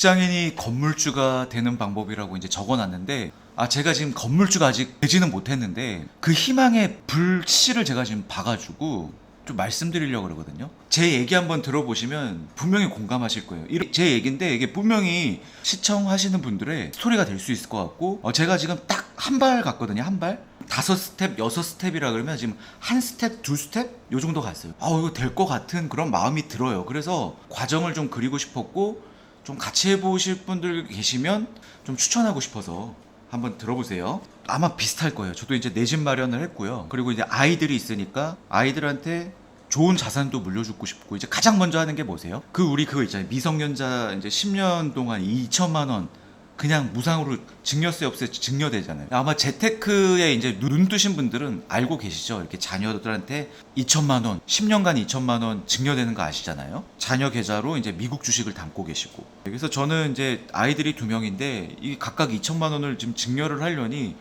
직장인이 건물주가 되는 방법이라고 이제 적어놨는데, 제가 지금 건물주가 아직 되지는 못했는데 그 희망의 불씨를 제가 지금 봐가지고 좀 말씀드리려고 그러거든요. 제 얘기 한번 들어보시면 분명히 공감하실 거예요. 제 얘기인데 이게 분명히 시청하시는 분들의 스토리가 될 수 있을 것 같고, 제가 지금 딱 한 발 갔거든요. 한 발. 5스텝, 6스텝이라 그러면 지금 한 스텝, 2스텝? 요 정도 갔어요. 이거 될 것 같은 그런 마음이 들어요. 그래서 과정을 좀 그리고 싶었고, 좀 같이 해보실 분들 계시면 좀 추천하고 싶어서 한번 들어보세요. 아마 비슷할 거예요. 저도 이제 내 집 마련을 했고요. 그리고 이제 아이들이 있으니까 아이들한테 좋은 자산도 물려주고 싶고, 이제 가장 먼저 하는 게 뭐세요? 우리 그거 있잖아요. 미성년자 이제 10년 동안 2천만 원 그냥 무상으로 증여세 없이 증여되잖아요. 아마 재테크에 이제 눈 뜨신 분들은 알고 계시죠? 이렇게 자녀들한테 2천만 원, 10년간 2천만 원 증여되는 거 아시잖아요. 자녀 계좌로 이제 미국 주식을 담고 계시고. 그래서 저는 이제 아이들이 2명인데 이 각각 2천만 원을 지금 증여를 하려니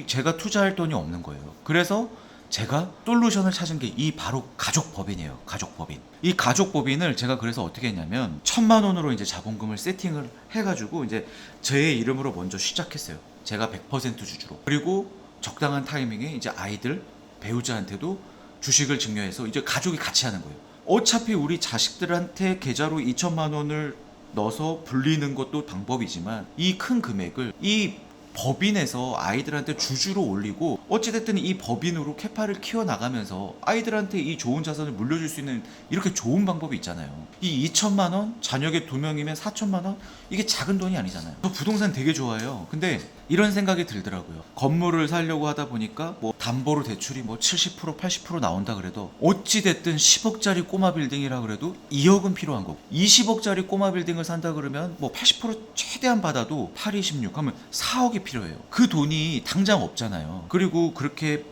제가 투자할 돈이 없는 거예요. 그래서 제가 솔루션을 찾은 게 이 바로 가족법인이에요. 가족법인. 이 가족법인을 제가 그래서 어떻게 했냐면 1,000만 원으로 이제 자본금을 세팅을 해가지고 이제 제 이름으로 먼저 시작했어요. 제가 100% 주주로. 그리고 적당한 타이밍에 이제 아이들, 배우자한테도 주식을 증여해서 이제 가족이 같이 하는 거예요. 어차피 우리 자식들한테 계좌로 2천만 원을 넣어서 불리는 것도 방법이지만 이 큰 금액을 이 법인에서 아이들한테 주주로 올리고, 어찌됐든 이 법인으로 캐파를 키워나가면서 아이들한테 이 좋은 자산을 물려줄 수 있는 이렇게 좋은 방법이 있잖아요. 이 2천만 원, 자녀가 2명이면 4천만 원, 이게 작은 돈이 아니잖아요. 저 부동산 되게 좋아해요. 근데 이런 생각이 들더라고요. 건물을 사려고 하다 보니까 뭐 담보로 대출이 뭐 70%, 80% 나온다 그래도 어찌됐든 10억짜리 꼬마 빌딩이라 그래도 2억은 필요한 거고, 20억짜리 꼬마 빌딩을 산다 그러면 뭐 80% 최대한 받아도 8, 26 하면 4억이 필요해요. 그 돈이 당장 없잖아요. 그리고 그렇게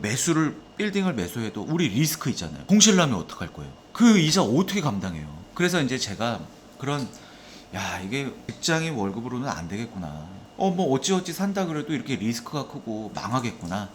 빌딩을 매수해도 우리 리스크 있잖아요. 공실 나면 어떡할 거예요? 그 이자 어떻게 감당해요? 그래서 이제 제가 그런, 이게 직장인 월급으로는 안 되겠구나. 뭐 어찌어찌 산다 그래도 이렇게 리스크가 크고 망하겠구나.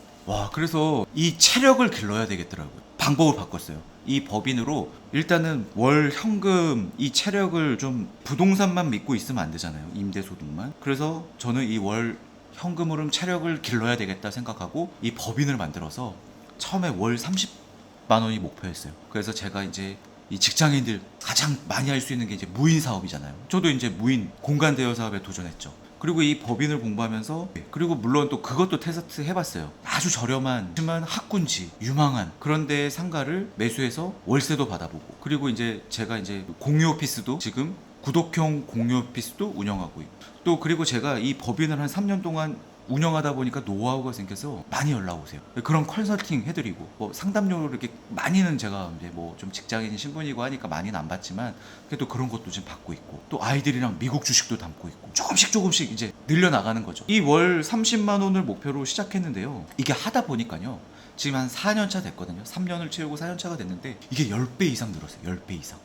그래서 이 체력을 길러야 되겠더라고요. 방법을 바꿨어요. 이 법인으로 일단은 월 현금 이 체력을 좀, 부동산만 믿고 있으면 안 되잖아요. 임대소득만. 그래서 저는 이 월 현금 흐름 체력을 길러야 되겠다 생각하고 이 법인을 만들어서 처음에 월 30만 원이 목표였어요. 그래서 제가 이제 이 직장인들 가장 많이 할 수 있는 게 이제 무인 사업이잖아요. 저도 이제 무인 공간 대여 사업에 도전했죠. 그리고 이 법인을 공부하면서, 그리고 물론 또 그것도 테스트 해봤어요. 아주 저렴한 하지만 학군지 유망한 그런 데 상가를 매수해서 월세도 받아보고, 그리고 이제 제가 이제 공유 오피스도 지금 구독형 공유 오피스도 운영하고 있고, 또 그리고 제가 이 법인을 한 3년 동안 운영하다 보니까 노하우가 생겨서 많이 연락 오세요. 그런 컨설팅 해드리고, 뭐 상담료를 이렇게 많이는 제가 이제 뭐 좀 직장인 신분이고 하니까 많이는 안 받지만 그래도 그런 것도 지금 받고 있고, 또 아이들이랑 미국 주식도 담고 있고, 조금씩 이제 늘려나가는 거죠. 이 월 30만 원을 목표로 시작했는데요. 이게 하다 보니까요. 지금 한 4년 차 됐거든요. 3년을 채우고 4년 차가 됐는데 이게 10배 이상 늘었어요. 10배 이상.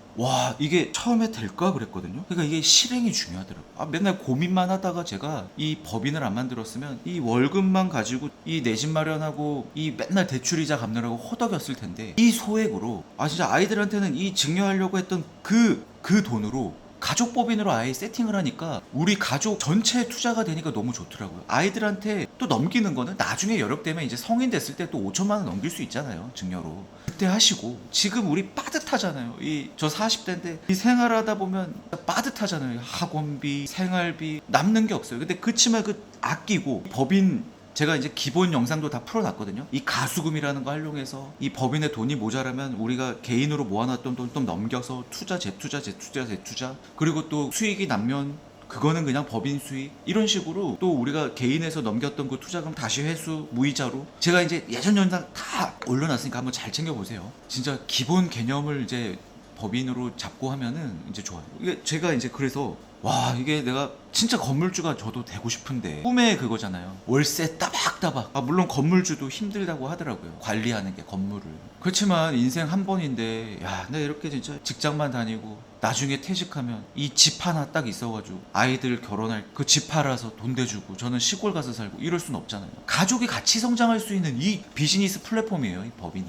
이게 처음에 될까 그랬거든요. 그러니까 이게 실행이 중요하더라고요. 맨날 고민만 하다가 제가 이 법인을 안 만들었으면 이 월급만 가지고 이 내 집 마련하고 이 맨날 대출이자 갚느라고 허덕였을 텐데, 이 소액으로 진짜 아이들한테는 이 증여하려고 했던 그 돈으로 가족법인으로 아예 세팅을 하니까 우리 가족 전체에 투자가 되니까 너무 좋더라고요. 아이들한테 또 넘기는 거는 나중에 여력되면 이제 성인 됐을 때 또 5천만 원 넘길 수 있잖아요. 증여로. 그때 하시고, 지금 우리 빠듯하잖아요. 저 40대인데 이 생활하다 보면 빠듯하잖아요. 학원비, 생활비 남는 게 없어요. 근데 그치만 아끼고, 법인 제가 이제 기본 영상도 다 풀어놨거든요. 이 가수금이라는 거 활용해서 이 법인에 돈이 모자라면 우리가 개인으로 모아놨던 돈 좀 넘겨서 재투자, 그리고 또 수익이 나면 그거는 그냥 법인 수익, 이런 식으로 또 우리가 개인에서 넘겼던 그 투자금 다시 회수 무이자로, 제가 이제 예전 영상 다 올려놨으니까 한번 잘 챙겨보세요. 진짜 기본 개념을 이제 법인으로 잡고 하면은 이제 좋아요. 이게 제가 이제 그래서 이게 내가 진짜 건물주가 저도 되고 싶은데 꿈의 그거잖아요. 월세 따박따박. 물론 건물주도 힘들다고 하더라고요. 관리하는 게 건물을. 그렇지만 인생 한 번인데, 내가 이렇게 진짜 직장만 다니고 나중에 퇴직하면 이 집 하나 딱 있어가지고 아이들 결혼할 그 집 팔아서 돈 대주고 저는 시골 가서 살고 이럴 순 없잖아요. 가족이 같이 성장할 수 있는 이 비즈니스 플랫폼이에요. 이 법인이.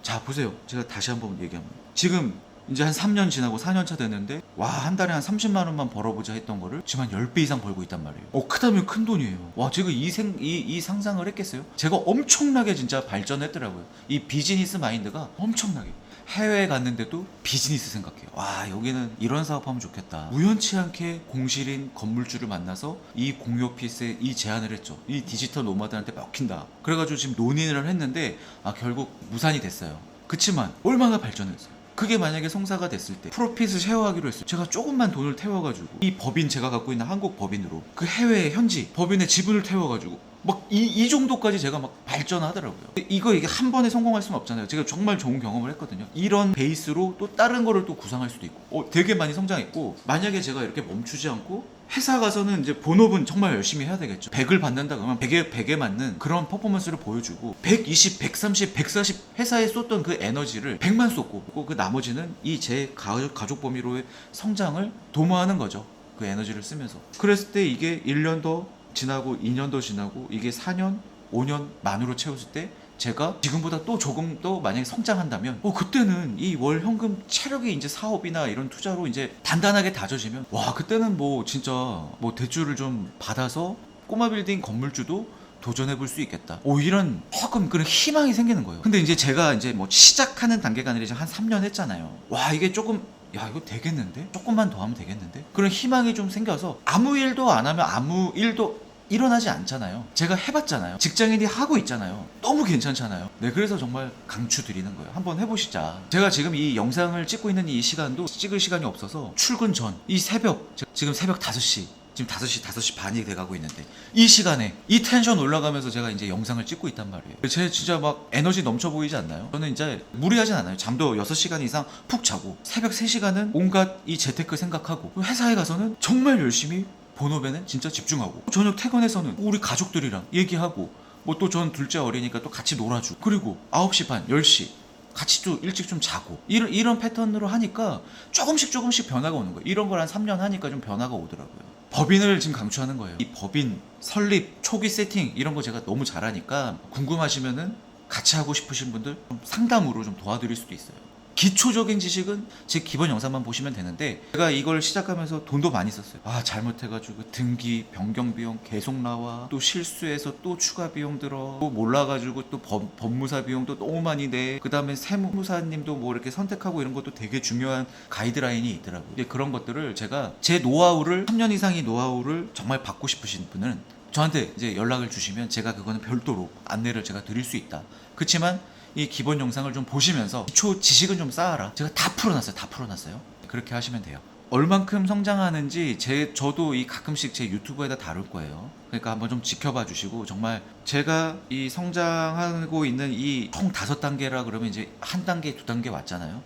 자, 보세요. 제가 다시 한번 얘기합니다. 지금 이제 한 3년 지나고 4년 차 됐는데 와, 한 달에 한 30만 원만 벌어보자 했던 거를 지금 한 10배 이상 벌고 있단 말이에요. 크다면 큰 돈이에요. 와, 제가 이 상상을 했겠어요? 제가 엄청나게 진짜 발전했더라고요. 이 비즈니스 마인드가 엄청나게. 해외에 갔는데도 비즈니스 생각해요. 와, 여기는 이런 사업하면 좋겠다. 우연치 않게 공실인 건물주를 만나서 이 공유 오피스에 이 제안을 했죠. 이 디지털 노마드한테 먹힌다. 그래가지고 지금 논의를 했는데 결국 무산이 됐어요. 그치만 얼마나 발전했어요. 그게 만약에 성사가 됐을 때 프로핏을 쉐어하기로 했어요. 제가 조금만 돈을 태워가지고 이 법인, 제가 갖고 있는 한국 법인으로 그 해외 현지 법인의 지분을 태워가지고 막 이 정도까지 제가 막 발전하더라고요. 이게 한 번에 성공할 수는 없잖아요. 제가 정말 좋은 경험을 했거든요. 이런 베이스로 또 다른 거를 또 구상할 수도 있고 되게 많이 성장했고, 만약에 제가 이렇게 멈추지 않고 회사 가서는 이제 본업은 정말 열심히 해야 되겠죠. 100을 받는다 그러면 100에 맞는 그런 퍼포먼스를 보여주고 120, 130, 140 회사에 쏟던 그 에너지를 100만 쏟고 그 나머지는 이 제 가족 범위로의 성장을 도모하는 거죠. 그 에너지를 쓰면서. 그랬을 때 이게 1년 더 지나고 2년 더 지나고 이게 4년, 5년 만으로 채웠을 때 제가 지금보다 또 조금 더 만약에 성장한다면 그때는 이 월 현금 체력이 이제 사업이나 이런 투자로 이제 단단하게 다져지면 와, 그때는 뭐 진짜 뭐 대출을 좀 받아서 꼬마 빌딩 건물주도 도전해 볼 수 있겠다. 이런 조금 그런 희망이 생기는 거예요. 근데 이제 제가 이제 뭐 시작하는 단계가 아니라 이제 한 3년 했잖아요. 와, 이게 조금 이거 되겠는데? 조금만 더 하면 되겠는데? 그런 희망이 좀 생겨서 아무 일도 안 하면 아무 일도 일어나지 않잖아요. 제가 해봤잖아요. 직장인이 하고 있잖아요. 너무 괜찮잖아요. 네, 그래서 정말 강추드리는 거예요. 한번 해보시자. 제가 지금 이 영상을 찍고 있는 이 시간도 찍을 시간이 없어서 출근 전, 이 새벽, 지금 새벽 5시, 지금 5시 반이 돼가고 있는데 이 시간에 이 텐션 올라가면서 제가 이제 영상을 찍고 있단 말이에요. 제 진짜 막 에너지 넘쳐 보이지 않나요? 저는 이제 무리하진 않아요. 잠도 6시간 이상 푹 자고 새벽 3시간은 온갖 이 재테크 생각하고 회사에 가서는 정말 열심히 본업에는 진짜 집중하고 저녁 퇴근해서는 우리 가족들이랑 얘기하고 뭐 또 전 둘째 어리니까 또 같이 놀아주고 그리고 9시 반, 10시 같이 또 일찍 좀 자고 이런 패턴으로 하니까 조금씩 변화가 오는 거예요. 이런 걸 한 3년 하니까 좀 변화가 오더라고요. 법인을 지금 강추하는 거예요. 이 법인 설립 초기 세팅 이런 거 제가 너무 잘하니까 궁금하시면은 같이 하고 싶으신 분들 좀 상담으로 좀 도와드릴 수도 있어요. 기초적인 지식은 제 기본 영상만 보시면 되는데 제가 이걸 시작하면서 돈도 많이 썼어요. 잘못해가지고 등기 변경 비용 계속 나와, 또 실수해서 또 추가 비용 들어, 또 몰라가지고 또 법무사 비용도 너무 많이 내, 그 다음에 세무사님도 뭐 이렇게 선택하고 이런 것도 되게 중요한 가이드라인이 있더라고요. 그런 것들을 제가 제 노하우를 3년 이상의 노하우를 정말 받고 싶으신 분은 저한테 이제 연락을 주시면 제가 그거는 별도로 안내를 제가 드릴 수 있다. 그렇지만 이 기본 영상을 좀 보시면서 기초 지식은 좀 쌓아라. 제가 다 풀어놨어요. 그렇게 하시면 돼요. 얼만큼 성장하는지 저도 이 가끔씩 제 유튜브에다 다룰 거예요. 그러니까 한번 좀 지켜봐 주시고, 정말 제가 이 성장하고 있는 이 총 5단계라 그러면 이제 한 단계, 2단계 왔잖아요.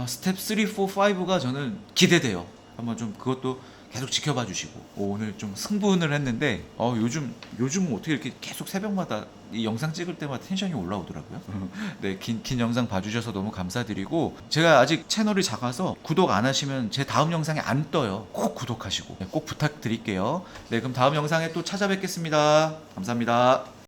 스텝 3, 4, 5가 저는 기대돼요. 한번 좀 그것도 계속 지켜봐 주시고. 오늘 좀 승분을 했는데 요즘은 어떻게 이렇게 계속 새벽마다 이 영상 찍을 때마다 텐션이 올라오더라고요. 네, 긴 영상 봐주셔서 너무 감사드리고, 제가 아직 채널이 작아서 구독 안 하시면 제 다음 영상에 안 떠요. 꼭 구독하시고 꼭 부탁드릴게요. 네, 그럼 다음 영상에 또 찾아뵙겠습니다. 감사합니다.